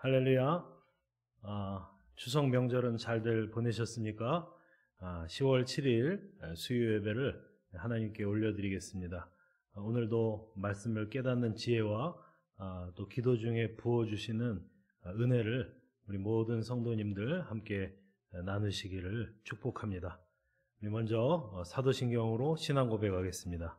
할렐루야. 추석 명절은 잘들 보내셨습니까? 10월 7일 수요 예배를 하나님께 올려드리겠습니다. 오늘도 말씀을 깨닫는 지혜와 또 기도 중에 부어주시는 은혜를 우리 모든 성도님들 함께 나누시기를 축복합니다. 우리 먼저 사도신경으로 신앙 고백하겠습니다.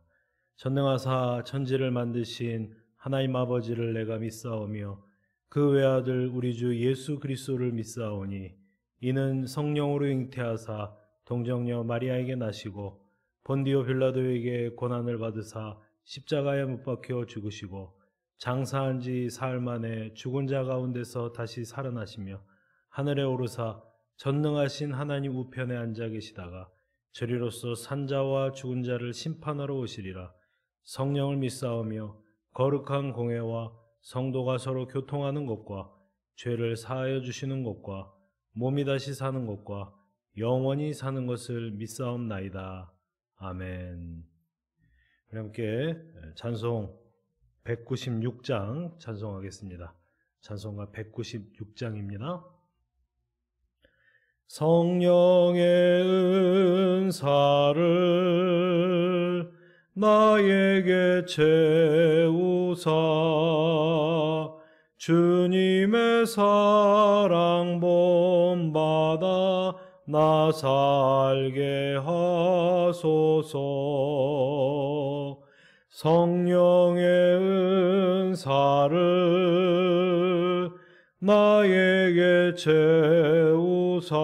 전능하사 천지를 만드신 하나님 아버지를 내가 믿사오며 그 외아들 우리 주 예수 그리스도를 믿사오니 이는 성령으로 잉태하사 동정녀 마리아에게 나시고 본디오 빌라도에게 고난을 받으사 십자가에 못 박혀 죽으시고 장사한 지 사흘 만에 죽은 자 가운데서 다시 살아나시며 하늘에 오르사 전능하신 하나님 우편에 앉아 계시다가 저리로서 산자와 죽은 자를 심판하러 오시리라. 성령을 믿사오며 거룩한 공회와 성도가 서로 교통하는 것과 죄를 사하여 주시는 것과 몸이 다시 사는 것과 영원히 사는 것을 믿사옵나이다. 아멘. 우리 함께 찬송 196장 찬송하겠습니다. 찬송가 196장입니다. 성령의 은사를 나에게 채우사 주님의 사랑 본받아 나 살게 하소서. 성령의 은사를 나에게 채우사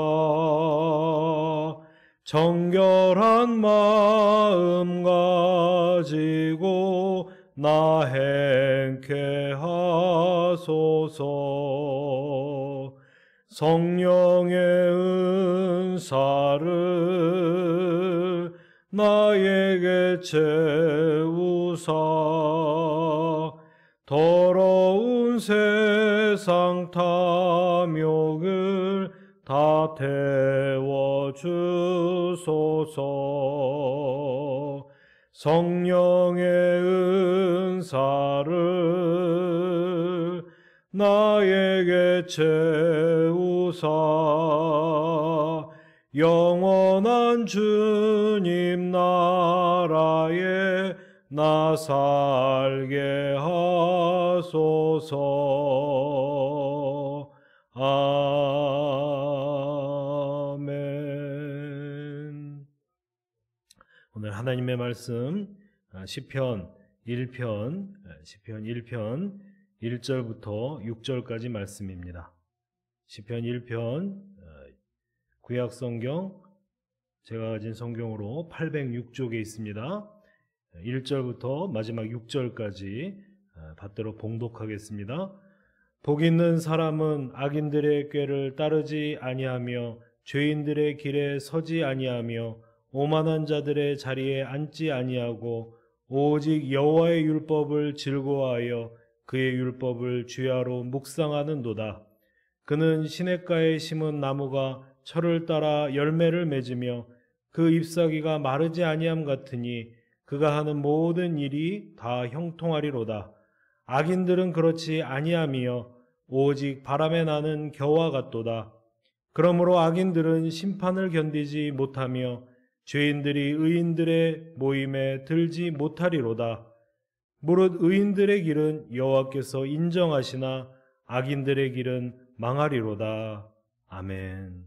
정결한 마음 가지고 나 행케 하소서. 성령의 은사를 나에게 채우사 더러운 세상 탐욕을 다 태워주소서. 성령의 은사를 나에게 채우사 영원한 주님 나라에 나 살게 하소서. 아멘. 오늘 하나님의 말씀 시편 1편 1절부터 6절까지 말씀입니다. 시편 1편 구약성경 제가 가진 성경으로 806쪽에 있습니다. 1절부터 마지막 6절까지 받들어 봉독하겠습니다. 복 있는 사람은 악인들의 꾀를 따르지 아니하며 죄인들의 길에 서지 아니하며 오만한 자들의 자리에 앉지 아니하고 오직 여호와의 율법을 즐거워하여 그의 율법을 주야로 묵상하는도다. 그는 시냇가에 심은 나무가 철을 따라 열매를 맺으며 그 잎사귀가 마르지 아니함 같으니 그가 하는 모든 일이 다 형통하리로다. 악인들은 그렇지 아니하며 오직 바람에 나는 겨와 같도다. 그러므로 악인들은 심판을 견디지 못하며 죄인들이 의인들의 모임에 들지 못하리로다. 무릇 의인들의 길은 여호와께서 인정하시나 악인들의 길은 망하리로다. 아멘.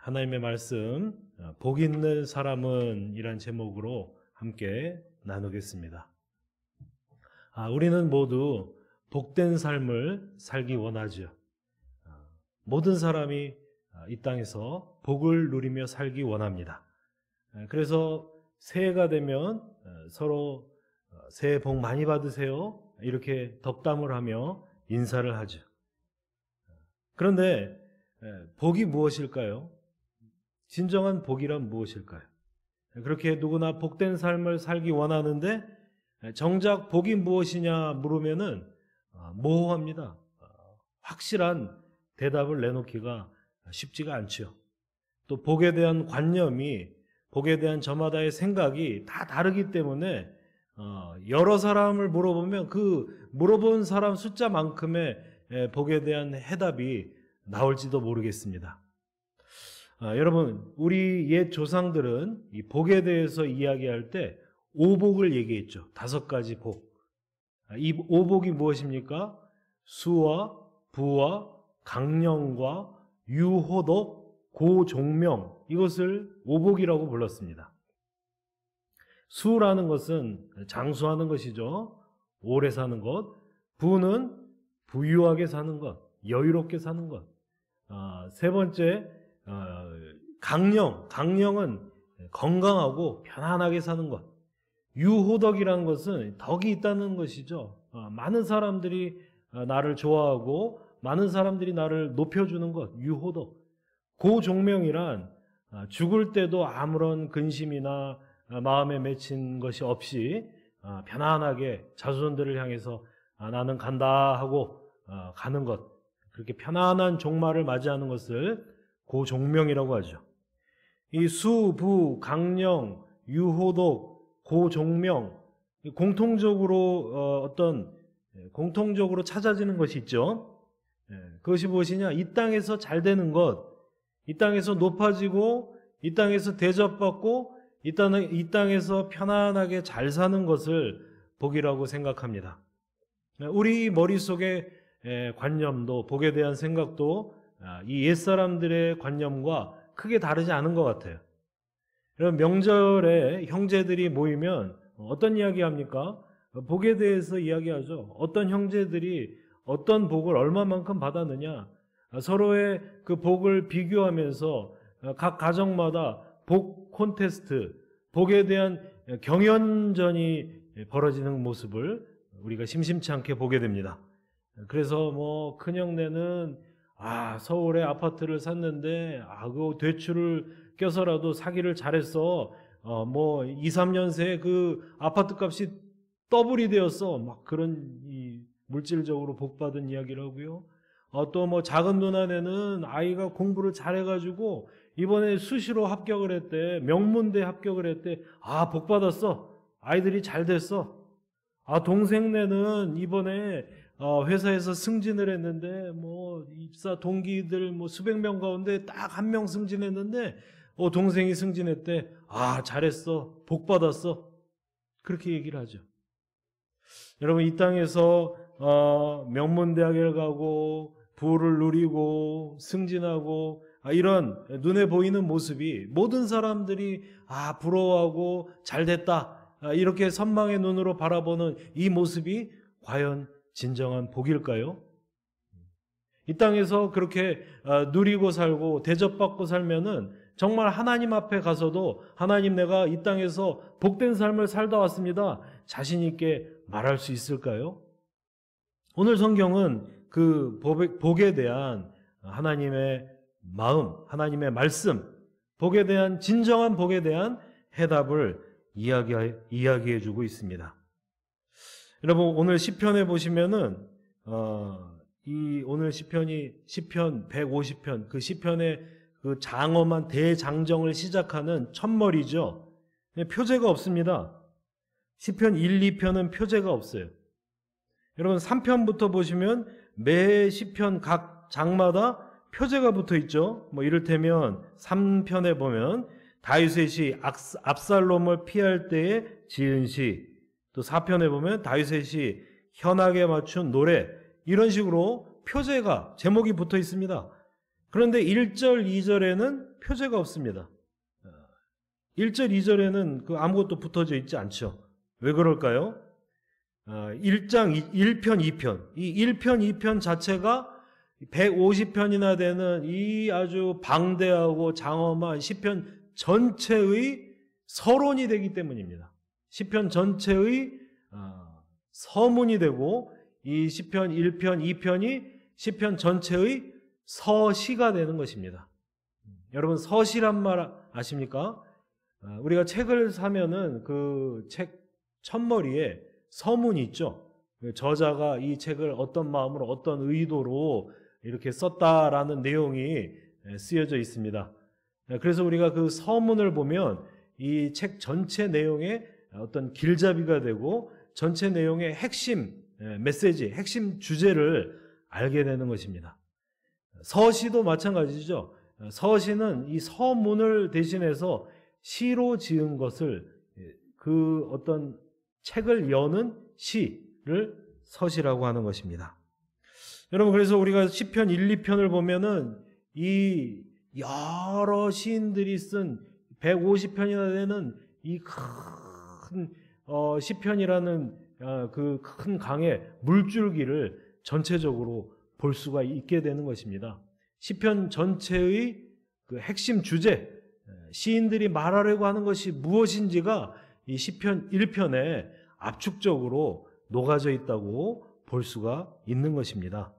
하나님의 말씀 복 있는 사람은 이란 제목으로 함께 나누겠습니다. 우리는 모두 복된 삶을 살기 원하죠. 모든 사람이 이 땅에서 복을 누리며 살기 원합니다. 그래서 새해가 되면 서로 새해 복 많이 받으세요 이렇게 덕담을 하며 인사를 하죠. 그런데 복이 무엇일까요? 진정한 복이란 무엇일까요? 그렇게 누구나 복된 삶을 살기 원하는데 정작 복이 무엇이냐 물으면은 모호합니다. 확실한 대답을 내놓기가 쉽지가 않죠. 또 복에 대한 관념이 복에 대한 저마다의 생각이 다 다르기 때문에 여러 사람을 물어보면 그 물어본 사람 숫자만큼의 복에 대한 해답이 나올지도 모르겠습니다. 여러분, 우리 옛 조상들은 이 복에 대해서 이야기할 때 오복을 얘기했죠. 5가지 복. 이 오복이 무엇입니까? 수와 부와 강령과 유호덕, 고종명, 이것을 오복이라고 불렀습니다. 수라는 것은 장수하는 것이죠. 오래 사는 것. 부는 부유하게 사는 것, 여유롭게 사는 것. 세 번째, 강령은 건강하고 편안하게 사는 것. 유호덕이라는 것은 덕이 있다는 것이죠. 많은 사람들이 나를 좋아하고 많은 사람들이 나를 높여주는 것, 유호덕. 고종명이란 죽을 때도 아무런 근심이나 마음에 맺힌 것이 없이 편안하게 자손들을 향해서 나는 간다 하고 가는 것, 그렇게 편안한 종말을 맞이하는 것을 고종명이라고 하죠. 이 수, 부, 강령, 유호독, 고종명, 공통적으로 공통적으로 찾아지는 것이 있죠. 그것이 무엇이냐? 이 땅에서 잘 되는 것, 이 땅에서 높아지고, 이 땅에서 대접받고, 이 땅에서 편안하게 잘 사는 것을 복이라고 생각합니다. 우리 머릿속의 관념도, 복에 대한 생각도 이 옛사람들의 관념과 크게 다르지 않은 것 같아요. 여러분, 명절에 형제들이 모이면 어떤 이야기 합니까? 복에 대해서 이야기하죠. 어떤 형제들이 어떤 복을 얼마만큼 받았느냐, 서로의 그 복을 비교하면서 각 가정마다 복 콘테스트, 복에 대한 경연전이 벌어지는 모습을 우리가 심심치 않게 보게 됩니다. 그래서 큰형네는 서울에 아파트를 샀는데 그 대출을 껴서라도 사기를 잘했어. 2, 3년 새에 그 아파트 값이 더블이 되었어. 막 그런 물질적으로 복받은 이야기를 하고요. 또 작은 누나네는 아이가 공부를 잘해가지고 이번에 수시로 합격을 했대. 명문대 합격을 했대. 복받았어. 아이들이 잘 됐어. 동생네는 이번에 회사에서 승진을 했는데 입사 동기들 수백 명 가운데 딱 한 명 승진했는데 동생이 승진했대. 잘했어. 복받았어. 그렇게 얘기를 하죠. 여러분, 이 땅에서 명문대학을 가고 부를 누리고 승진하고 이런 눈에 보이는 모습이 모든 사람들이 부러워하고 잘됐다 이렇게 선망의 눈으로 바라보는 이 모습이 과연 진정한 복일까요? 이 땅에서 그렇게 누리고 살고 대접받고 살면은 정말 하나님 앞에 가서도 하나님, 내가 이 땅에서 복된 삶을 살다 왔습니다, 자신 있게 말할 수 있을까요? 오늘 성경은 그 복에 대한 하나님의 마음, 하나님의 말씀, 복에 대한, 진정한 복에 대한 해답을 이야기해 주고 있습니다. 여러분, 오늘 시편에 보시면은 오늘 시편이 시편 150편, 그 시편의 그 장엄한 대장정을 시작하는 첫머리죠. 표제가 없습니다. 시편 1, 2편은 표제가 없어요. 여러분, 3편부터 보시면 매 시편 각 장마다 표제가 붙어 있죠. 이를테면 3편에 보면 다윗의 시 압살롬을 피할 때에 지은 시, 또 4편에 보면 다윗의 시 현악에 맞춘 노래, 이런 식으로 표제가, 제목이 붙어 있습니다. 그런데 1절, 2절에는 표제가 없습니다. 1절, 2절에는 아무것도 붙어져 있지 않죠. 왜 그럴까요? 1장 1편, 2편, 이 1편, 2편 자체가 150편이나 되는 이 아주 방대하고 장엄한 시편 전체의 서론이 되기 때문입니다. 시편 전체의 서문이 되고, 이 시편 1편, 2편이 시편 전체의 서시가 되는 것입니다. 여러분, 서시란 말 아십니까? 우리가 책을 사면은 그 책 첫머리에 서문이 있죠. 저자가 이 책을 어떤 마음으로, 어떤 의도로 이렇게 썼다라는 내용이 쓰여져 있습니다. 그래서 우리가 그 서문을 보면 이 책 전체 내용의 어떤 길잡이가 되고 전체 내용의 핵심 메시지, 핵심 주제를 알게 되는 것입니다. 서시도 마찬가지죠. 서시는 이 서문을 대신해서 시로 지은 것을, 그 어떤 책을 여는 시를 서시라고 하는 것입니다. 여러분, 그래서 우리가 시편 1, 2편을 보면은 이 여러 시인들이 쓴 150편이나 되는 이 큰 시편이라는 그 큰 강의 물줄기를 전체적으로 볼 수가 있게 되는 것입니다. 시편 전체의 그 핵심 주제, 시인들이 말하려고 하는 것이 무엇인지가 이 시편 1편에 압축적으로 녹아져 있다고 볼 수가 있는 것입니다.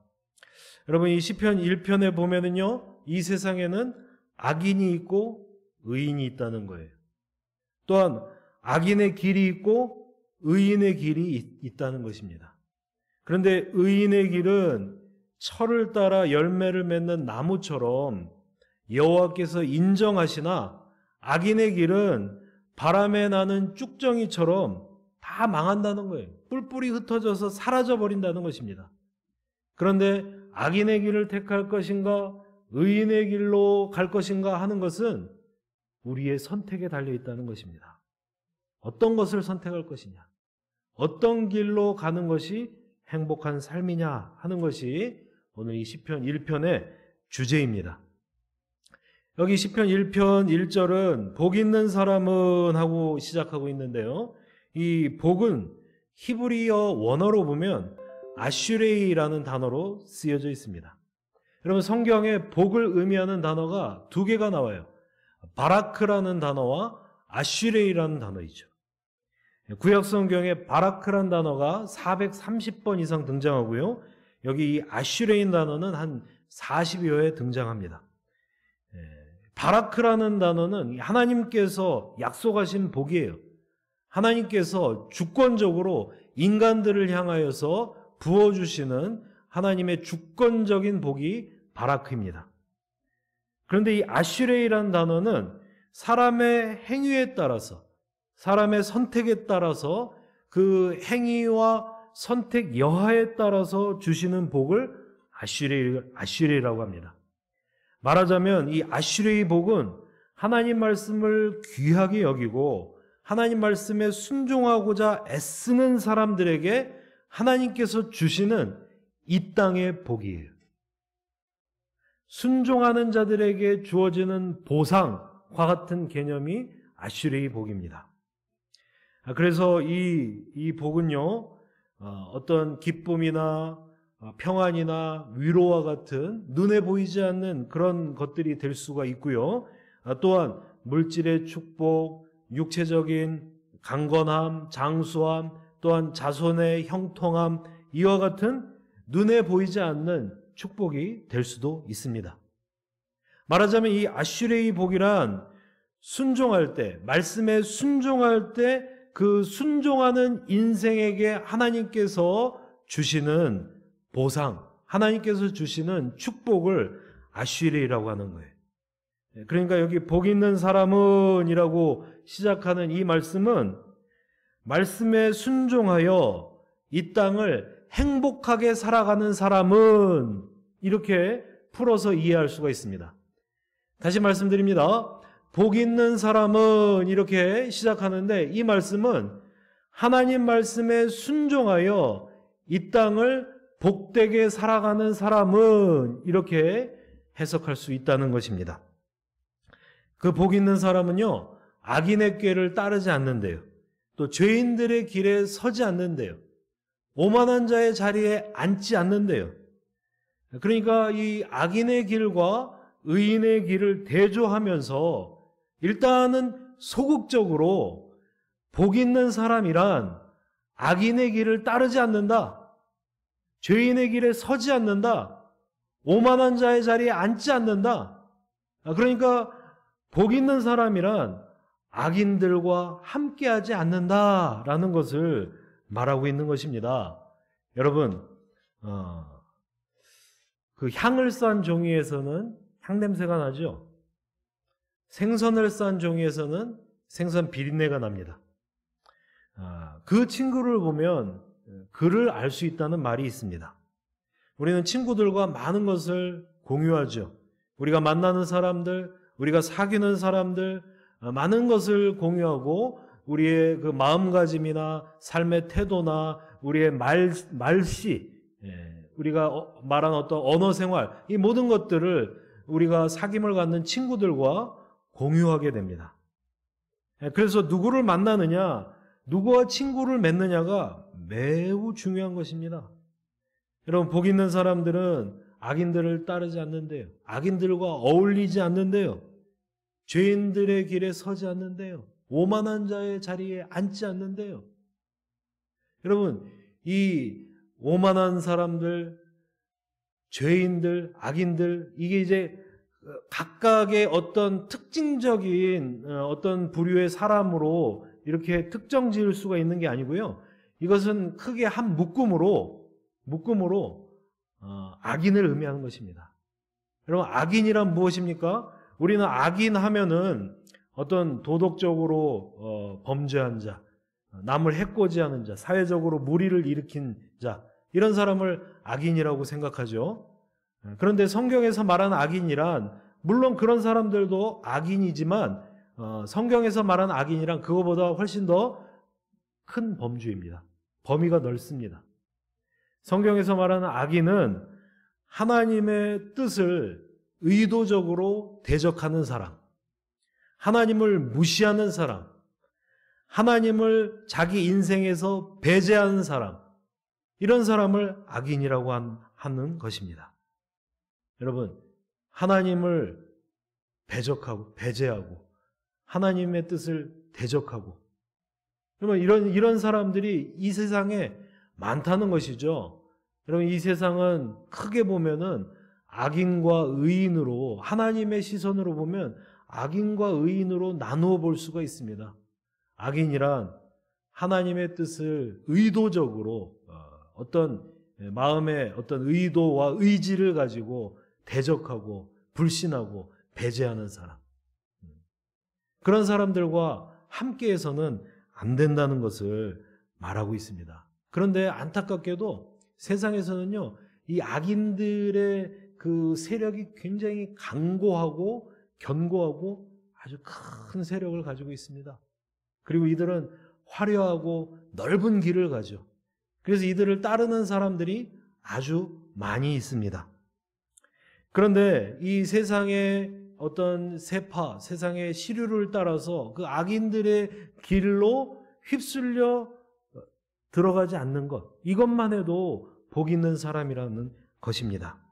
여러분, 이 시편 1편에 보면은요, 이 세상에는 악인이 있고 의인이 있다는 거예요. 또한 악인의 길이 있고 의인의 길이 있다는 것입니다. 그런데 의인의 길은 철을 따라 열매를 맺는 나무처럼 여호와께서 인정하시나, 악인의 길은 바람에 나는 쭉정이처럼 다 망한다는 거예요. 뿔뿔이 흩어져서 사라져 버린다는 것입니다. 그런데 악인의 길을 택할 것인가 의인의 길로 갈 것인가 하는 것은 우리의 선택에 달려 있다는 것입니다. 어떤 것을 선택할 것이냐, 어떤 길로 가는 것이 행복한 삶이냐 하는 것이 오늘 이 시편 1편의 주제입니다. 여기 시편 1편 1절은 복 있는 사람은 하고 시작하고 있는데요, 이 복은 히브리어 원어로 보면 아슈레이라는 단어로 쓰여져 있습니다. 여러분, 성경에 복을 의미하는 단어가 두 개가 나와요. 바라크라는 단어와 아슈레이라는 단어이죠. 구약 성경에 바라크라는 단어가 430번 이상 등장하고요, 여기 이 아슈레인 단어는 한 40여 회 등장합니다. 바라크라는 단어는 하나님께서 약속하신 복이에요. 하나님께서 주권적으로 인간들을 향하여서 부어주시는 하나님의 주권적인 복이 바라크입니다. 그런데 이 아슈레이라는 단어는 사람의 행위에 따라서, 사람의 선택에 따라서, 그 행위와 선택 여하에 따라서 주시는 복을 아슈레이라고 합니다. 말하자면 이 아슈레이 복은 하나님 말씀을 귀하게 여기고 하나님 말씀에 순종하고자 애쓰는 사람들에게 하나님께서 주시는 이 땅의 복이에요. 순종하는 자들에게 주어지는 보상과 같은 개념이 아슈레이 복입니다. 그래서 이 복은요, 어떤 기쁨이나 평안이나 위로와 같은 눈에 보이지 않는 그런 것들이 될 수가 있고요, 또한 물질의 축복, 육체적인 강건함, 장수함, 또한 자손의 형통함, 이와 같은 눈에 보이지 않는 축복이 될 수도 있습니다. 말하자면 이 아슈레이 복이란 순종할 때, 말씀에 순종할 때 그 순종하는 인생에게 하나님께서 주시는 보상, 하나님께서 주시는 축복을 아슈레이라고 하는 거예요. 그러니까 여기 복 있는 사람은 이라고 시작하는 이 말씀은 말씀에 순종하여 이 땅을 행복하게 살아가는 사람은, 이렇게 풀어서 이해할 수가 있습니다. 다시 말씀드립니다. 복 있는 사람은 이렇게 시작하는데, 이 말씀은 하나님 말씀에 순종하여 이 땅을 복되게 살아가는 사람은, 이렇게 해석할 수 있다는 것입니다. 그 복 있는 사람은요, 악인의 꾀를 따르지 않는데요, 또 죄인들의 길에 서지 않는데요, 오만한 자의 자리에 앉지 않는데요. 그러니까 이 악인의 길과 의인의 길을 대조하면서 일단은 소극적으로 복 있는 사람이란 악인의 길을 따르지 않는다, 죄인의 길에 서지 않는다, 오만한 자의 자리에 앉지 않는다. 그러니까 복 있는 사람이란 악인들과 함께하지 않는다라는 것을 말하고 있는 것입니다. 여러분, 그 향을 싼 종이에서는 향냄새가 나죠. 생선을 싼 종이에서는 생선 비린내가 납니다. 그 친구를 보면 그를 알 수 있다는 말이 있습니다. 우리는 친구들과 많은 것을 공유하죠. 우리가 만나는 사람들, 우리가 사귀는 사람들, 많은 것을 공유하고 우리의 그 마음가짐이나 삶의 태도나 우리의 말씨, 우리가 말한 어떤 언어 생활, 이 모든 것들을 우리가 사귐을 갖는 친구들과 공유하게 됩니다. 그래서 누구를 만나느냐, 누구와 친구를 맺느냐가 매우 중요한 것입니다. 여러분, 복 있는 사람들은 악인들을 따르지 않는데요. 악인들과 어울리지 않는데요. 죄인들의 길에 서지 않는데요. 오만한 자의 자리에 앉지 않는데요. 여러분, 이 오만한 사람들, 죄인들, 악인들, 이게 이제 각각의 어떤 특징적인 어떤 부류의 사람으로 이렇게 특정 지을 수가 있는 게 아니고요. 이것은 크게 한 묶음으로 악인을 의미하는 것입니다. 여러분, 악인이란 무엇입니까? 우리는 악인 하면은 어떤 도덕적으로 범죄한 자, 남을 해코지하는 자, 사회적으로 무리를 일으킨 자, 이런 사람을 악인이라고 생각하죠. 그런데 성경에서 말하는 악인이란, 물론 그런 사람들도 악인이지만 성경에서 말하는 악인이란 그거보다 훨씬 더 큰 범주입니다. 범위가 넓습니다. 성경에서 말하는 악인은 하나님의 뜻을 의도적으로 대적하는 사람, 하나님을 무시하는 사람, 하나님을 자기 인생에서 배제하는 사람, 이런 사람을 악인이라고 하는 것입니다. 여러분, 하나님을 배제하고 하나님의 뜻을 대적하고, 여러분, 이런 사람들이 이 세상에 많다는 것이죠. 여러분, 이 세상은 크게 보면은 악인과 의인으로, 하나님의 시선으로 보면 악인과 의인으로 나누어 볼 수가 있습니다. 악인이란 하나님의 뜻을 의도적으로 어떤 마음의 어떤 의도와 의지를 가지고 대적하고 불신하고 배제하는 사람, 그런 사람들과 함께해서는 안 된다는 것을 말하고 있습니다. 그런데 안타깝게도 세상에서는요, 이 악인들의 그 세력이 굉장히 강고하고 견고하고 아주 큰 세력을 가지고 있습니다. 그리고 이들은 화려하고 넓은 길을 가죠. 그래서 이들을 따르는 사람들이 아주 많이 있습니다. 그런데 이 세상의 어떤 세파, 세상의 시류를 따라서 그 악인들의 길로 휩쓸려 들어가지 않는 것, 이것만 해도 복 있는 사람이라는 것입니다.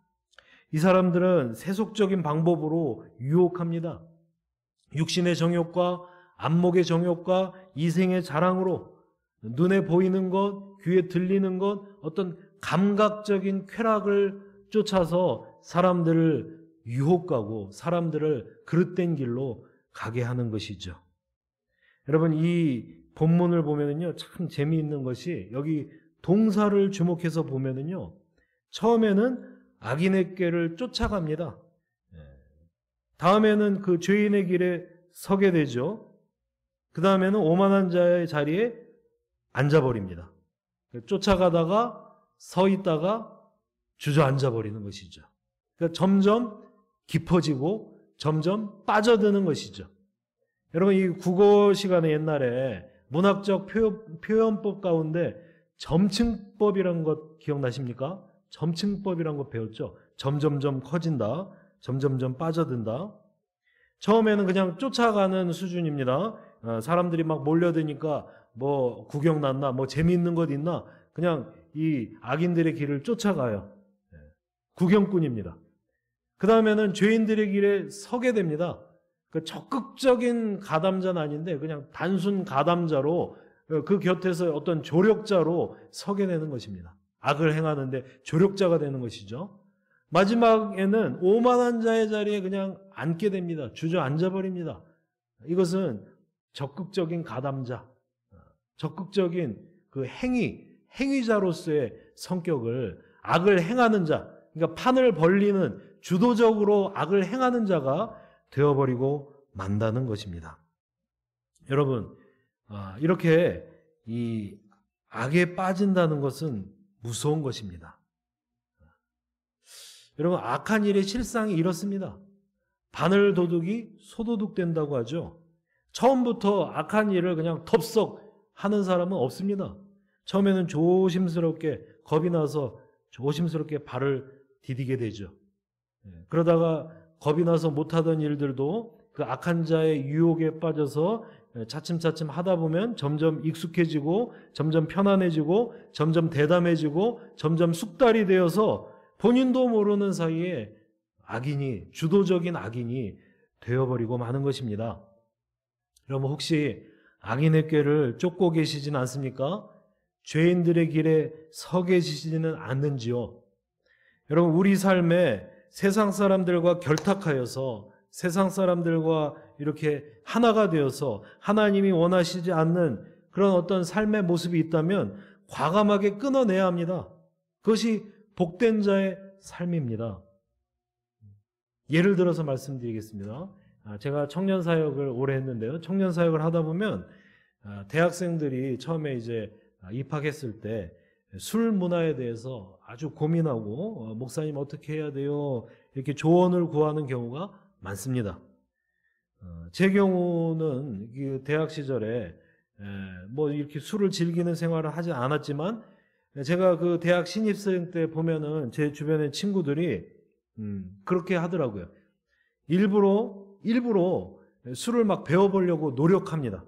이 사람들은 세속적인 방법으로 유혹합니다. 육신의 정욕과 안목의 정욕과 이생의 자랑으로 눈에 보이는 것, 귀에 들리는 것, 어떤 감각적인 쾌락을 쫓아서 사람들을 유혹하고 사람들을 그릇된 길로 가게 하는 것이죠. 여러분, 이 본문을 보면은요, 참 재미있는 것이, 여기 동사를 주목해서 보면은요, 처음에는 악인의 꾀를 쫓아갑니다. 다음에는 그 죄인의 길에 서게 되죠. 그 다음에는 오만한 자의 자리에 앉아버립니다. 쫓아가다가 서 있다가 주저앉아 버리는 것이죠. 그러니까 점점 깊어지고 점점 빠져드는 것이죠. 여러분, 이 국어 시간에 옛날에 문학적 표현법 가운데 점층법이라는 것 기억나십니까? 점층법이라는 거 배웠죠. 점점점 커진다, 점점점 빠져든다. 처음에는 그냥 쫓아가는 수준입니다. 사람들이 막 몰려드니까 뭐 구경 났나, 뭐 재미있는 것 있나, 그냥 이 악인들의 길을 쫓아가요. 구경꾼입니다. 그 다음에는 죄인들의 길에 서게 됩니다. 그 적극적인 가담자는 아닌데 그냥 단순 가담자로, 그 곁에서 어떤 조력자로 서게 되는 것입니다. 악을 행하는데 조력자가 되는 것이죠. 마지막에는 오만한 자의 자리에 그냥 앉게 됩니다. 주저앉아 버립니다. 이것은 적극적인 가담자, 적극적인 그 행위자로서의 성격을, 악을 행하는 자, 그러니까 판을 벌리는, 주도적으로 악을 행하는 자가 되어버리고 만다는 것입니다. 여러분, 이렇게 이 악에 빠진다는 것은 무서운 것입니다. 여러분, 악한 일의 실상이 이렇습니다. 바늘 도둑이 소도둑 된다고 하죠. 처음부터 악한 일을 그냥 덥석 하는 사람은 없습니다. 처음에는 조심스럽게 겁이 나서 조심스럽게 발을 디디게 되죠. 그러다가 겁이 나서 못하던 일들도 그 악한 자의 유혹에 빠져서 차츰차츰 하다 보면 점점 익숙해지고 점점 편안해지고 점점 대담해지고 점점 숙달이 되어서 본인도 모르는 사이에 악인이, 주도적인 악인이 되어버리고 마는 것입니다. 여러분, 혹시 악인의 꾀를 쫓고 계시진 않습니까? 죄인들의 길에 서 계시지는 않는지요? 여러분, 우리 삶에 세상 사람들과 결탁하여서 세상 사람들과 이렇게 하나가 되어서 하나님이 원하시지 않는 그런 어떤 삶의 모습이 있다면 과감하게 끊어내야 합니다. 그것이 복된 자의 삶입니다. 예를 들어서 말씀드리겠습니다. 제가 청년 사역을 오래 했는데요. 청년 사역을 하다 보면 대학생들이 처음에 이제 입학했을 때 술 문화에 대해서 아주 고민하고 목사님 어떻게 해야 돼요? 이렇게 조언을 구하는 경우가 많습니다. 제 경우는 대학 시절에 뭐 이렇게 술을 즐기는 생활을 하지 않았지만 제가 그 대학 신입생 때 보면은 제 주변의 친구들이 그렇게 하더라고요. 일부러 술을 막 배워보려고 노력합니다.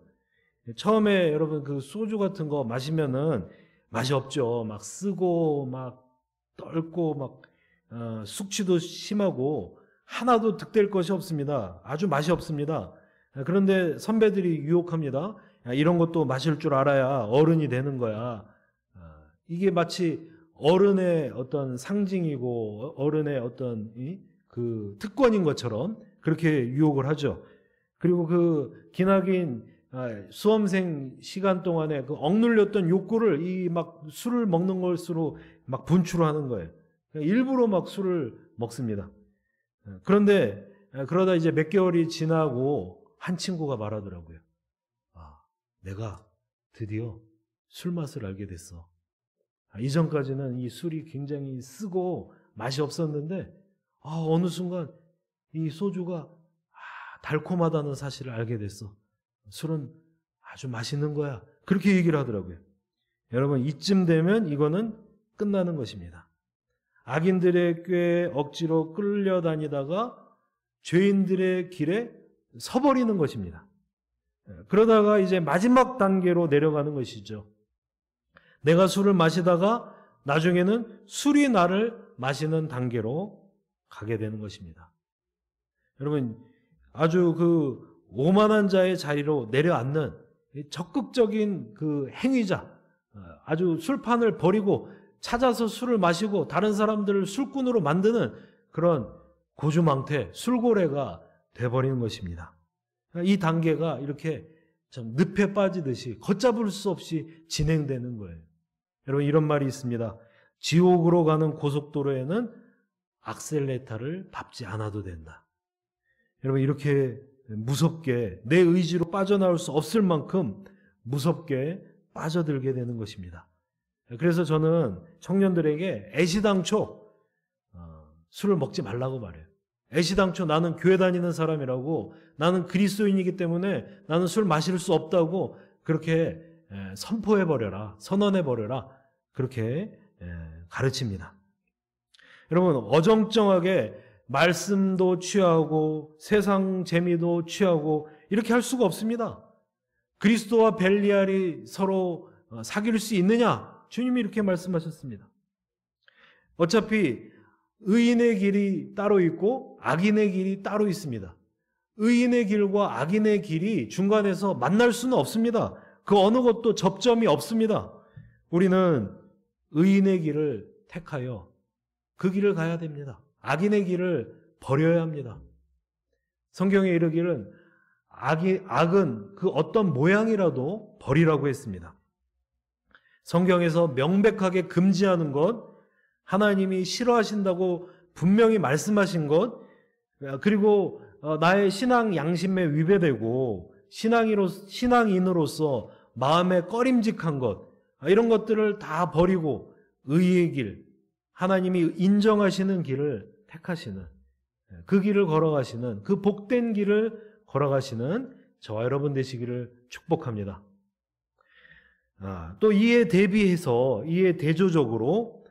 처음에 여러분 그 소주 같은 거 마시면은 맛이 없죠. 막 쓰고 막 떨고 막 숙취도 심하고 하나도 득될 것이 없습니다. 아주 맛이 없습니다. 그런데 선배들이 유혹합니다. 이런 것도 마실 줄 알아야 어른이 되는 거야. 이게 마치 어른의 어떤 상징이고 어른의 어떤 그 특권인 것처럼 그렇게 유혹을 하죠. 그리고 그 기나긴 수험생 시간 동안에 그 억눌렸던 욕구를 이 막 술을 먹는 것으로 막 분출하는 거예요. 일부러 막 술을 먹습니다. 그런데 그러다 이제 몇 개월이 지나고 한 친구가 말하더라고요. 내가 드디어 술 맛을 알게 됐어. 이전까지는 이 술이 굉장히 쓰고 맛이 없었는데 어느 순간 이 소주가 달콤하다는 사실을 알게 됐어. 술은 아주 맛있는 거야. 그렇게 얘기를 하더라고요. 여러분, 이쯤 되면 이거는 끝나는 것입니다. 악인들의 꾀에 억지로 끌려다니다가 죄인들의 길에 서버리는 것입니다. 그러다가 이제 마지막 단계로 내려가는 것이죠. 내가 술을 마시다가 나중에는 술이 나를 마시는 단계로 가게 되는 것입니다. 여러분, 아주 그 오만한 자의 자리로 내려앉는 적극적인 그 행위자, 아주 술판을 버리고 찾아서 술을 마시고 다른 사람들을 술꾼으로 만드는 그런 고주망태, 술고래가 돼버리는 것입니다. 이 단계가 이렇게 좀 늪에 빠지듯이 걷잡을 수 없이 진행되는 거예요. 여러분, 이런 말이 있습니다. 지옥으로 가는 고속도로에는 악셀레타를 밟지 않아도 된다. 여러분, 이렇게 무섭게 내 의지로 빠져나올 수 없을 만큼 무섭게 빠져들게 되는 것입니다. 그래서 저는 청년들에게 애시당초 술을 먹지 말라고 말해요. 애시당초 나는 교회 다니는 사람이라고, 나는 그리스도인이기 때문에 나는 술 마실 수 없다고 그렇게 선포해버려라, 선언해버려라, 그렇게 가르칩니다. 여러분, 어정쩡하게 말씀도 취하고 세상 재미도 취하고 이렇게 할 수가 없습니다. 그리스도와 벨리알이 서로 사귈 수 있느냐? 주님이 이렇게 말씀하셨습니다. 어차피 의인의 길이 따로 있고 악인의 길이 따로 있습니다. 의인의 길과 악인의 길이 중간에서 만날 수는 없습니다. 그 어느 것도 접점이 없습니다. 우리는 의인의 길을 택하여 그 길을 가야 됩니다. 악인의 길을 버려야 합니다. 성경에 이르기를 악은 그 어떤 모양이라도 버리라고 했습니다. 성경에서 명백하게 금지하는 것, 하나님이 싫어하신다고 분명히 말씀하신 것, 그리고 나의 신앙 양심에 위배되고 신앙인으로서 마음에 꺼림직한 것, 이런 것들을 다 버리고 의의 길, 하나님이 인정하시는 길을 택하시는, 그 길을 걸어가시는, 그 복된 길을 걸어가시는 저와 여러분 되시기를 축복합니다. 또 이에 대비해서, 이에 대조적으로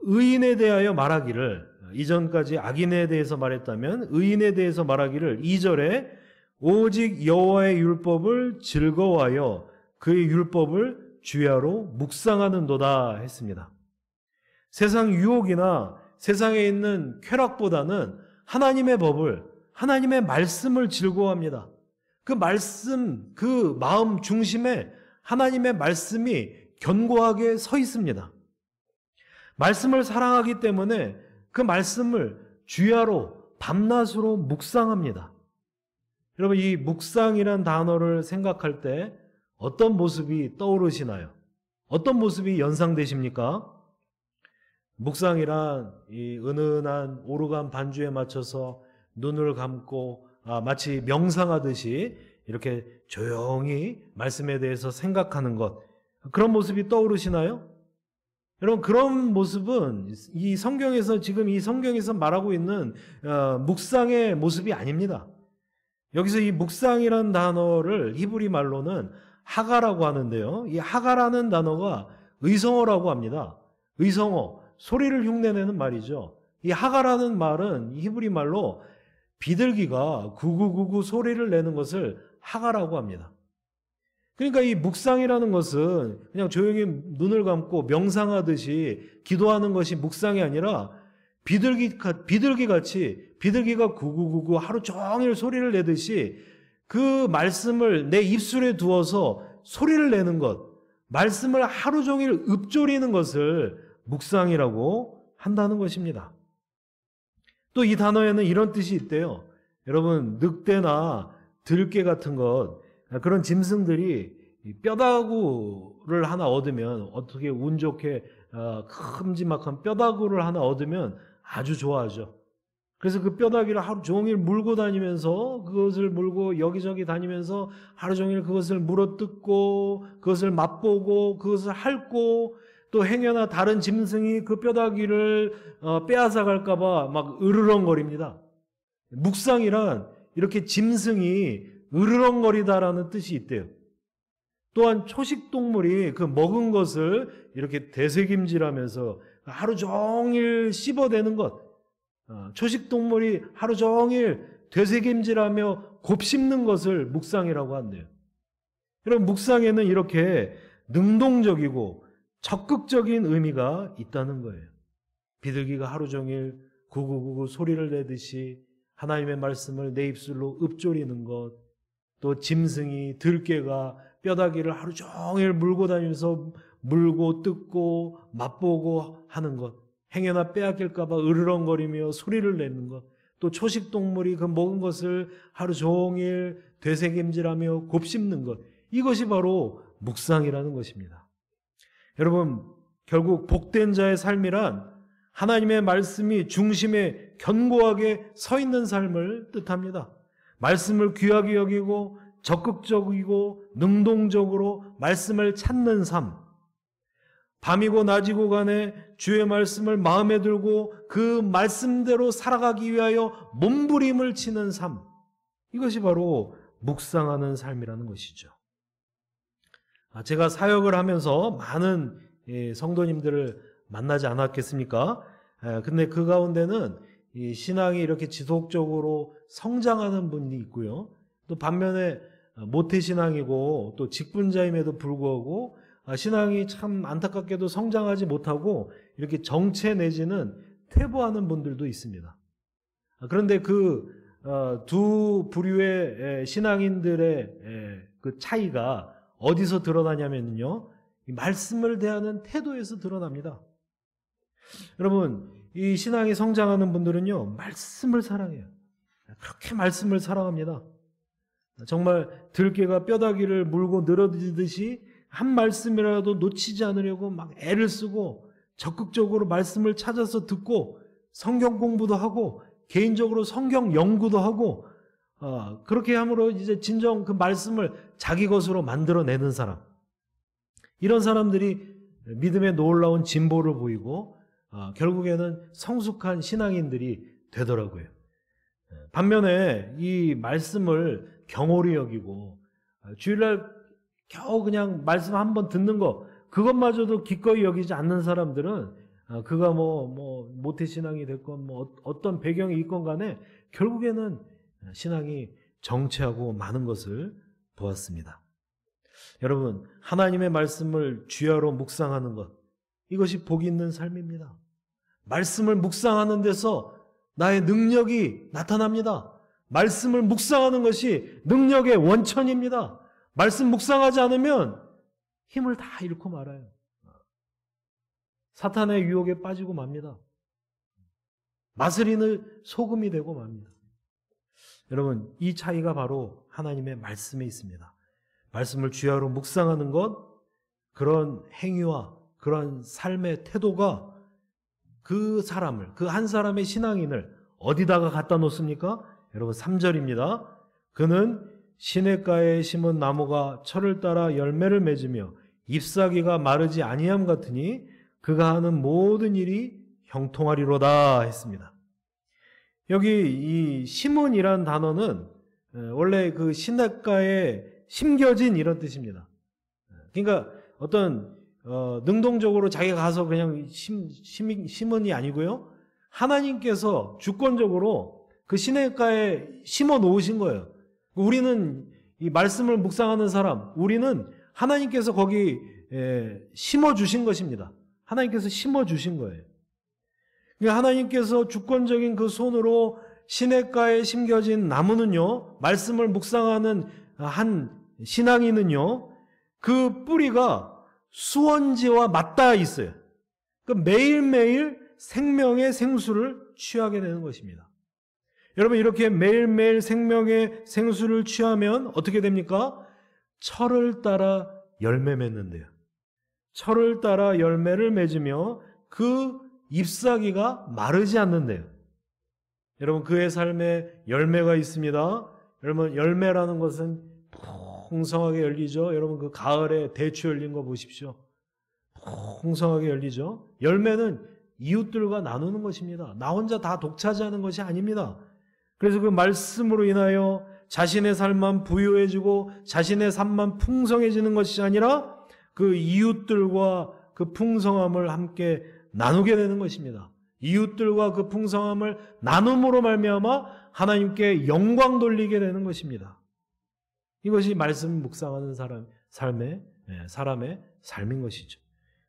의인에 대하여 말하기를, 이전까지 악인에 대해서 말했다면 의인에 대해서 말하기를 2절에 오직 여호와의 율법을 즐거워하여 그의 율법을 주야로 묵상하는도다 했습니다. 세상 유혹이나 세상에 있는 쾌락보다는 하나님의 법을, 하나님의 말씀을 즐거워합니다. 그 말씀, 그 마음 중심에 하나님의 말씀이 견고하게 서 있습니다. 말씀을 사랑하기 때문에 그 말씀을 주야로 밤낮으로 묵상합니다. 여러분, 이 묵상이란 단어를 생각할 때 어떤 모습이 떠오르시나요? 어떤 모습이 연상되십니까? 묵상이란 이 은은한 오르간 반주에 맞춰서 눈을 감고 마치 명상하듯이 이렇게 조용히 말씀에 대해서 생각하는 것, 그런 모습이 떠오르시나요? 여러분, 그런 모습은 이 성경에서, 지금 이 성경에서 말하고 있는 묵상의 모습이 아닙니다. 여기서 이 묵상이라는 단어를 히브리 말로는 하가라고 하는데요, 이 하가라는 단어가 의성어라고 합니다. 의성어, 소리를 흉내내는 말이죠. 이 하가라는 말은 히브리 말로 비둘기가 구구구구 소리를 내는 것을 하가라고 합니다. 그러니까 이 묵상이라는 것은 그냥 조용히 눈을 감고 명상하듯이 기도하는 것이 묵상이 아니라 비둘기같이, 비둘기가 구구구구 하루 종일 소리를 내듯이 그 말씀을 내 입술에 두어서 소리를 내는 것, 말씀을 하루 종일 읊조리는 것을 묵상이라고 한다는 것입니다. 또 이 단어에는 이런 뜻이 있대요. 여러분, 늑대나 들개 같은 것, 그런 짐승들이 뼈다구를 하나 얻으면, 어떻게 운 좋게 큼지막한 뼈다구를 하나 얻으면 아주 좋아하죠. 그래서 그 뼈다귀를 하루 종일 물고 다니면서, 그것을 물고 여기저기 다니면서 하루 종일 그것을 물어뜯고, 그것을 맛보고, 그것을 핥고, 또 행여나 다른 짐승이 그 뼈다귀를 빼앗아 갈까봐 막 으르렁거립니다. 묵상이란 이렇게 짐승이 으르렁거리다라는 뜻이 있대요. 또한 초식동물이 그 먹은 것을 이렇게 되새김질하면서 하루 종일 씹어대는 것, 초식동물이 하루 종일 되새김질하며 곱씹는 것을 묵상이라고 한대요. 여러분, 묵상에는 이렇게 능동적이고 적극적인 의미가 있다는 거예요. 비둘기가 하루 종일 구구구구 소리를 내듯이 하나님의 말씀을 내 입술로 읊조리는 것, 또 짐승이, 들개가 뼈다귀를 하루 종일 물고 다니면서 물고 뜯고 맛보고 하는 것, 행여나 빼앗길까 봐 으르렁거리며 소리를 내는 것, 또 초식동물이 그 먹은 것을 하루 종일 되새김질하며 곱씹는 것, 이것이 바로 묵상이라는 것입니다. 여러분, 결국 복된 자의 삶이란 하나님의 말씀이 중심에 견고하게 서 있는 삶을 뜻합니다. 말씀을 귀하게 여기고 적극적이고 능동적으로 말씀을 찾는 삶, 밤이고 낮이고 간에 주의 말씀을 마음에 들고 그 말씀대로 살아가기 위하여 몸부림을 치는 삶, 이것이 바로 묵상하는 삶이라는 것이죠. 제가 사역을 하면서 많은 성도님들을 만나지 않았겠습니까? 근데 그 가운데는 이 신앙이 이렇게 지속적으로 성장하는 분이 있고요. 또 반면에 모태신앙이고 또 직분자임에도 불구하고 신앙이 참 안타깝게도 성장하지 못하고 이렇게 정체 내지는 퇴보하는 분들도 있습니다. 그런데 그 두 부류의 신앙인들의 그 차이가 어디서 드러나냐면요, 말씀을 대하는 태도에서 드러납니다. 여러분, 이 신앙이 성장하는 분들은요, 말씀을 사랑해요. 그렇게 말씀을 사랑합니다. 정말 들개가 뼈다귀를 물고 늘어지듯이 한 말씀이라도 놓치지 않으려고 막 애를 쓰고 적극적으로 말씀을 찾아서 듣고 성경 공부도 하고 개인적으로 성경 연구도 하고 그렇게 함으로 이제 진정 그 말씀을 자기 것으로 만들어내는 사람, 이런 사람들이 믿음의 놀라운 진보를 보이고 결국에는 성숙한 신앙인들이 되더라고요. 반면에 이 말씀을 경홀히 여기고 주일날 겨우 그냥 말씀 한번 듣는 거 그것마저도 기꺼이 여기지 않는 사람들은 그가 모태신앙이 됐건 어떤 배경이 있건 간에 결국에는 신앙이 정체하고 많은 것을 보았습니다. 여러분, 하나님의 말씀을 주야로 묵상하는 것, 이것이 복이 있는 삶입니다. 말씀을 묵상하는 데서 나의 능력이 나타납니다. 말씀을 묵상하는 것이 능력의 원천입니다. 말씀 묵상하지 않으면 힘을 다 잃고 말아요. 사탄의 유혹에 빠지고 맙니다. 마스리는 소금이 되고 맙니다. 여러분, 이 차이가 바로 하나님의 말씀에 있습니다. 말씀을 주야로 묵상하는 것, 그런 행위와 그런 삶의 태도가 그 사람을, 그 한 사람의 신앙인을 어디다가 갖다 놓습니까? 여러분 3절입니다. 그는 시냇가에 심은 나무가 철을 따라 열매를 맺으며 잎사귀가 마르지 아니함 같으니 그가 하는 모든 일이 형통하리로다 했습니다. 여기 이 심은이란 단어는 원래 그 시냇가에 심겨진 이런 뜻입니다. 그러니까 어떤 능동적으로 자기가 가서 그냥 심은이 아니고요. 하나님께서 주권적으로 그 시냇가에 심어 놓으신 거예요. 우리는 이 말씀을 묵상하는 사람, 우리는 하나님께서 거기 심어 주신 것입니다. 하나님께서 심어 주신 거예요. 그러니까 하나님께서 주권적인 그 손으로 시냇가에 심겨진 나무는요, 말씀을 묵상하는 한 신앙인은요, 그 뿌리가 수원지와 맞닿아 있어요. 그러니까 매일매일 생명의 생수를 취하게 되는 것입니다. 여러분, 이렇게 매일매일 생명의 생수를 취하면 어떻게 됩니까? 철을 따라 열매 맺는데요. 철을 따라 열매를 맺으며 그 잎사귀가 마르지 않는데요. 여러분, 그의 삶에 열매가 있습니다. 여러분, 열매라는 것은 풍성하게 열리죠. 여러분, 그 가을에 대추 열린 거 보십시오. 풍성하게 열리죠. 열매는 이웃들과 나누는 것입니다. 나 혼자 다 독차지하는 것이 아닙니다. 그래서 그 말씀으로 인하여 자신의 삶만 부유해지고 자신의 삶만 풍성해지는 것이 아니라 그 이웃들과 그 풍성함을 함께 나누게 되는 것입니다. 이웃들과 그 풍성함을 나눔으로 말미암아 하나님께 영광 돌리게 되는 것입니다. 이것이 말씀 묵상하는 사람의 삶인 것이죠.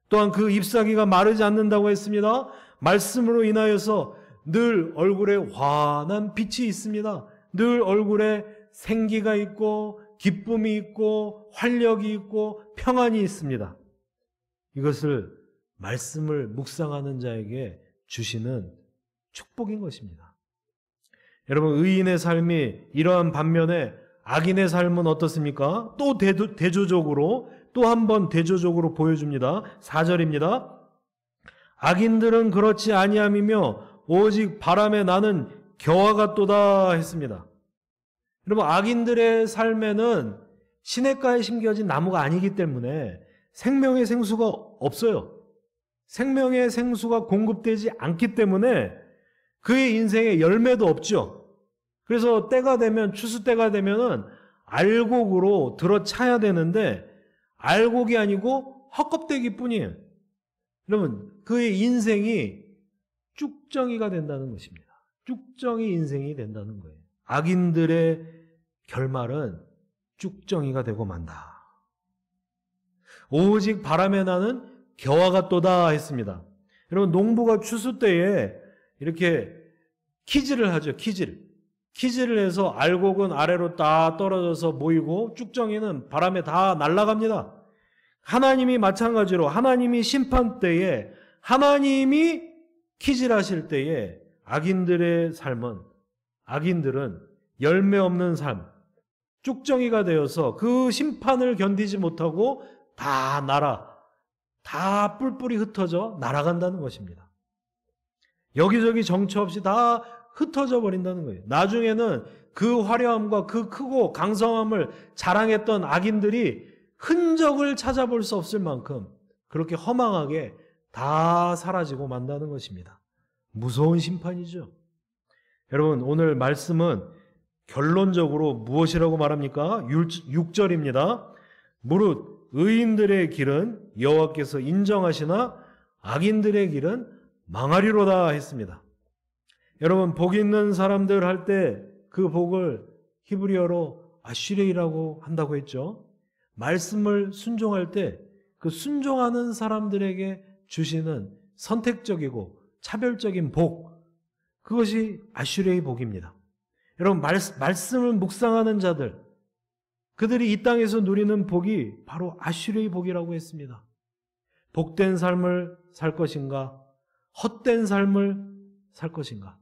또한 그 잎사귀가 마르지 않는다고 했습니다. 말씀으로 인하여서 늘 얼굴에 환한 빛이 있습니다. 늘 얼굴에 생기가 있고 기쁨이 있고 활력이 있고 평안이 있습니다. 이것을 말씀을 묵상하는 자에게 주시는 축복인 것입니다. 여러분, 의인의 삶이 이러한 반면에 악인의 삶은 어떻습니까? 또 대조적으로 또 한 번 대조적으로 보여줍니다. 4절입니다. 악인들은 그렇지 아니함이며 오직 바람에 나는 겨와 같도다 했습니다. 여러분, 악인들의 삶에는 시냇가에 심겨진 나무가 아니기 때문에 생명의 생수가 없어요. 생명의 생수가 공급되지 않기 때문에 그의 인생에 열매도 없죠. 그래서 때가 되면, 추수 때가 되면은 알곡으로 들어차야 되는데 알곡이 아니고 헛껍데기 뿐이에요. 여러분, 그의 인생이 쭉정이가 된다는 것입니다. 쭉정이 인생이 된다는 거예요. 악인들의 결말은 쭉정이가 되고 만다. 오직 바람에 나는 겨와 같도다 했습니다. 여러분, 농부가 추수 때에 이렇게 키질을 하죠. 키질을 해서 알곡은 아래로 딱 떨어져서 모이고 쭉정이는 바람에 다 날아갑니다. 하나님이 마찬가지로 하나님이 심판 때에, 하나님이 키질하실 때에 악인들은 열매 없는 삶, 쭉정이가 되어서 그 심판을 견디지 못하고 다 뿔뿔이 흩어져 날아간다는 것입니다. 여기저기 정처 없이 다 흩어져 버린다는 거예요. 나중에는 그 화려함과 그 크고 강성함을 자랑했던 악인들이 흔적을 찾아볼 수 없을 만큼 그렇게 허망하게 다 사라지고 만다는 것입니다. 무서운 심판이죠. 여러분, 오늘 말씀은 결론적으로 무엇이라고 말합니까? 6절입니다. 무릇 의인들의 길은 여호와께서 인정하시나 악인들의 길은 망하리로다 했습니다. 여러분, 복 있는 사람들 할 때 그 복을 히브리어로 아슈레이라고 한다고 했죠. 말씀을 순종할 때 그 순종하는 사람들에게 주시는 선택적이고 차별적인 복, 그것이 아슈레이 복입니다. 여러분, 말씀을 묵상하는 자들, 그들이 이 땅에서 누리는 복이 바로 아슈레이 복이라고 했습니다. 복된 삶을 살 것인가? 헛된 삶을 살 것인가?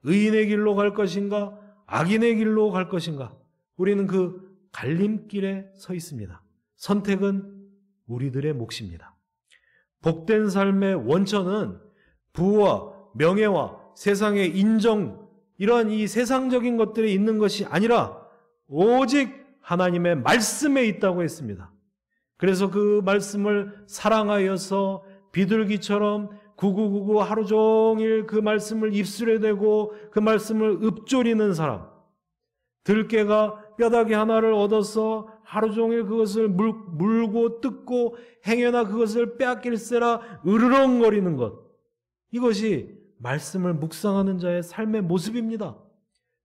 의인의 길로 갈 것인가? 악인의 길로 갈 것인가? 우리는 그 갈림길에 서 있습니다. 선택은 우리들의 몫입니다. 복된 삶의 원천은 부와 명예와 세상의 인정, 이러한 이 세상적인 것들에 있는 것이 아니라 오직 하나님의 말씀에 있다고 했습니다. 그래서 그 말씀을 사랑하여서 비둘기처럼 9999 하루 종일 그 말씀을 입술에 대고 그 말씀을 읊조리는 사람, 들깨가 뼈다귀 하나를 얻어서 하루 종일 그것을 물고 뜯고 행여나 그것을 빼앗길세라 으르렁거리는 것, 이것이 말씀을 묵상하는 자의 삶의 모습입니다.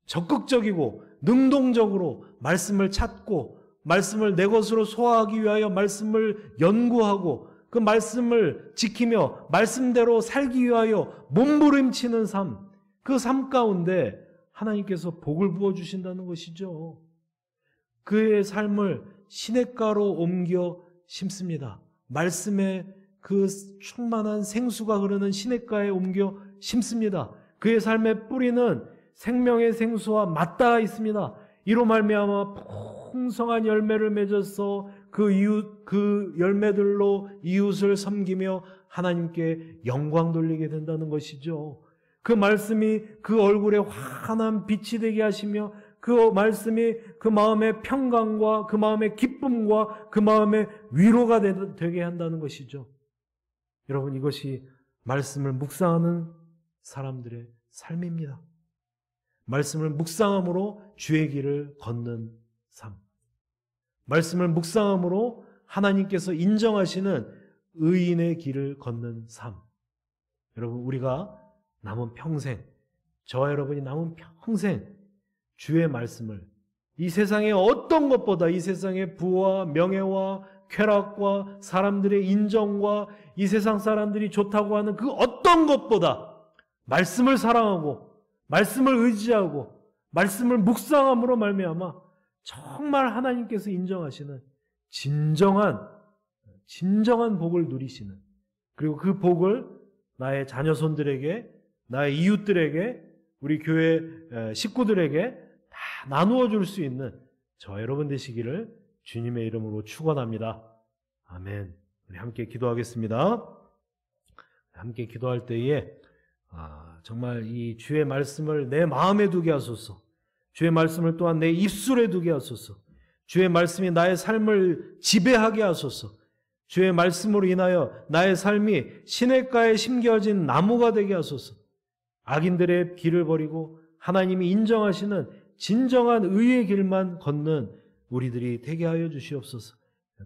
적극적이고 능동적으로 말씀을 찾고 말씀을 내 것으로 소화하기 위하여 말씀을 연구하고 그 말씀을 지키며 말씀대로 살기 위하여 몸부림치는 삶, 그 삶 가운데 하나님께서 복을 부어주신다는 것이죠. 그의 삶을 시냇가로 옮겨 심습니다. 말씀에 그 충만한 생수가 흐르는 시냇가에 옮겨 심습니다. 그의 삶의 뿌리는 생명의 생수와 맞닿아 있습니다. 이로 말미암아 풍성한 열매를 맺어서 그 열매들로 이웃을 섬기며 하나님께 영광 돌리게 된다는 것이죠. 그 말씀이 그 얼굴에 환한 빛이 되게 하시며 그 말씀이 그 마음의 평강과 그 마음의 기쁨과 그 마음의 위로가 되게 한다는 것이죠. 여러분, 이것이 말씀을 묵상하는 사람들의 삶입니다. 말씀을 묵상함으로 주의 길을 걷는 삶, 말씀을 묵상함으로 하나님께서 인정하시는 의인의 길을 걷는 삶. 여러분, 우리가 남은 평생, 저와 여러분이 남은 평생 주의 말씀을 이 세상의 어떤 것보다, 이 세상의 부와 명예와 쾌락과 사람들의 인정과 이 세상 사람들이 좋다고 하는 그 어떤 것보다 말씀을 사랑하고 말씀을 의지하고 말씀을 묵상함으로 말미암아 정말 하나님께서 인정하시는 진정한 복을 누리시는, 그리고 그 복을 나의 자녀손들에게, 나의 이웃들에게, 우리 교회 식구들에게 다 나누어 줄 수 있는 저와 여러분 되시기를 주님의 이름으로 축원합니다. 아멘. 우리 함께 기도하겠습니다. 함께 기도할 때에 정말 이 주의 말씀을 내 마음에 두게 하소서. 주의 말씀을 또한 내 입술에 두게 하소서. 주의 말씀이 나의 삶을 지배하게 하소서. 주의 말씀으로 인하여 나의 삶이 시냇가에 심겨진 나무가 되게 하소서. 악인들의 길을 버리고 하나님이 인정하시는 진정한 의의 길만 걷는 우리들이 되게 하여 주시옵소서.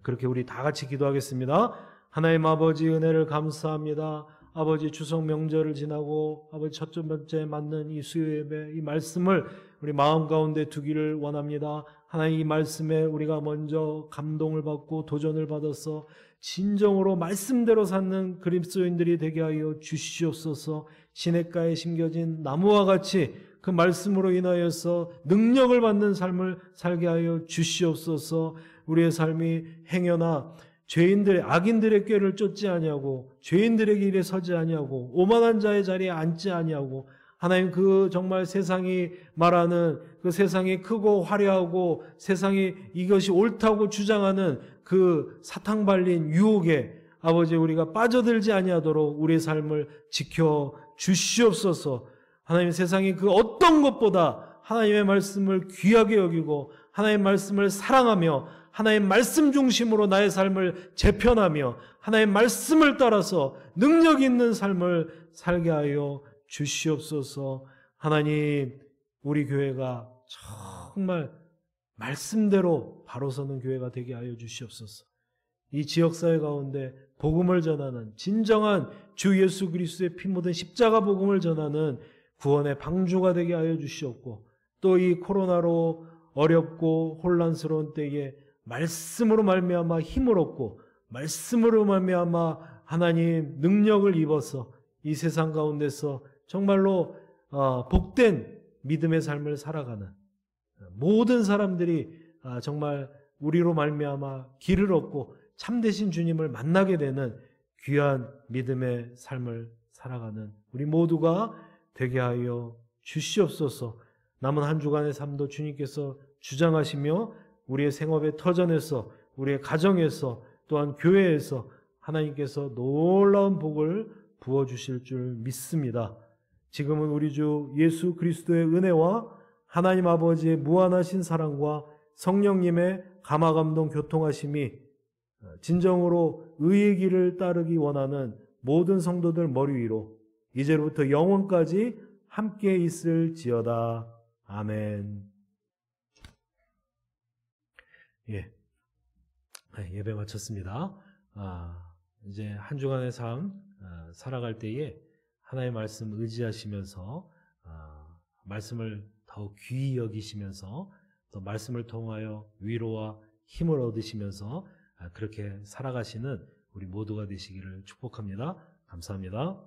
그렇게 우리 다 같이 기도하겠습니다. 하나님 아버지, 은혜를 감사합니다. 아버지, 추석 명절을 지나고 아버지 첫 번째 맞는 이 수요 예배, 이 말씀을 우리 마음 가운데 두기를 원합니다. 하나님, 이 말씀에 우리가 먼저 감동을 받고 도전을 받아서 진정으로 말씀대로 사는 그리스도인들이 되게 하여 주시옵소서. 시냇가에 심겨진 나무와 같이 그 말씀으로 인하여서 능력을 받는 삶을 살게 하여 주시옵소서. 우리의 삶이 행여나 죄인들의, 악인들의 꾀를 쫓지 아니하고 죄인들의 길에 서지 아니하고 오만한 자의 자리에 앉지 아니하고, 하나님, 그 정말 세상이 말하는 그 세상이 크고 화려하고 세상이 이것이 옳다고 주장하는 그 사탕 발린 유혹에 아버지, 우리가 빠져들지 아니하도록 우리의 삶을 지켜 주시옵소서. 하나님, 세상이 그 어떤 것보다 하나님의 말씀을 귀하게 여기고 하나님의 말씀을 사랑하며 하나님의 말씀 중심으로 나의 삶을 재편하며 하나님의 말씀을 따라서 능력 있는 삶을 살게 하여 주시옵소서. 하나님, 우리 교회가 정말 말씀대로 바로 서는 교회가 되게 하여 주시옵소서. 이 지역사회 가운데 복음을 전하는 진정한 주 예수 그리스도의 피 묻은 십자가 복음을 전하는 구원의 방주가 되게 하여 주시옵고, 또 이 코로나로 어렵고 혼란스러운 때에 말씀으로 말미암아 힘을 얻고 말씀으로 말미암아 하나님 능력을 입어서 이 세상 가운데서 정말로 복된 믿음의 삶을 살아가는 모든 사람들이 정말 우리로 말미암아 길을 얻고 참되신 주님을 만나게 되는 귀한 믿음의 삶을 살아가는 우리 모두가 되게 하여 주시옵소서. 남은 한 주간의 삶도 주님께서 주장하시며 우리의 생업의 터전에서 우리의 가정에서 또한 교회에서 하나님께서 놀라운 복을 부어주실 줄 믿습니다. 지금은 우리 주 예수 그리스도의 은혜와 하나님 아버지의 무한하신 사랑과 성령님의 감화감동 교통하심이 진정으로 의의 길을 따르기 원하는 모든 성도들 머리 위로 이제부터 영원까지 함께 있을지어다. 아멘. 예배 마쳤습니다. 이제 한 주간의 삶 살아갈 때에 하나님의 말씀 의지하시면서 말씀을 더욱 귀히 여기시면서 또 말씀을 통하여 위로와 힘을 얻으시면서 그렇게 살아가시는 우리 모두가 되시기를 축복합니다. 감사합니다.